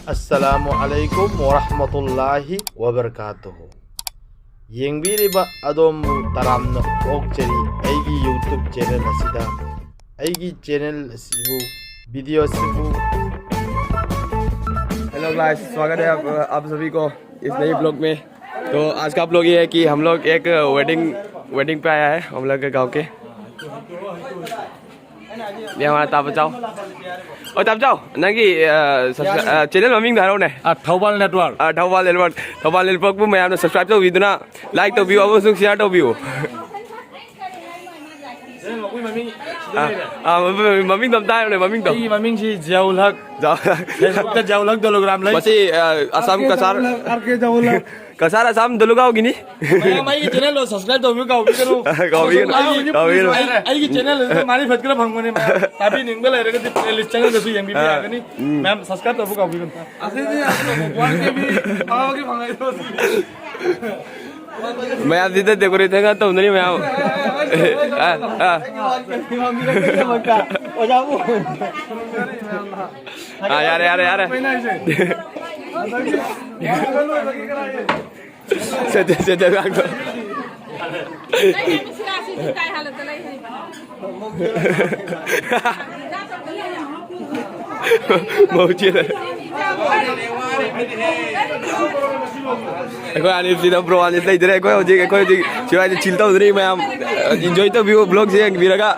Assalamualaikum warahmatullahi wabarakatuh. Yengbiriba adombu taramna okchari aigi YouTube channel asida aigi channel asibu video asibu. Hello guys, स्वागत है आप सभी को इस नई ब्लॉग में। तो आज का ब्लॉग ये है कि हम लोग एक वेडिंग पे आया है हम लोग के गांव के। ये हमारा ताबचाओ और ताबचाओ ना कि चैनल मम्मी धारो ने Thaubal network. Thaubal network bu मैं आपने सब्सक्राइब तो वीडियो ना लाइक तो व्यू अब शेयर तो व्यू मम्मी तमता है मम्मी तो Maming si Jaulak. Facebook Jaulak dologram lai. masih asam kasar kasar asam dulu kau gini Mai ki channel lo subscribe to kau bi karo. kau Ai ki channel mari phat kara phang mane tapi ning bela re ke playlist channel de su yang bi ya gani. Ma'am subscribe to kau bi kan. Ase ni wan ke bi aw ke phangai to. मैं आप जिधर decorate है तो नहीं मैं यार यार यार Eko Anif sih, bro Anif lah idare eko cuma cilta udah nih, मैं enjoy तो भी वो ब्लॉग से एक भी रखा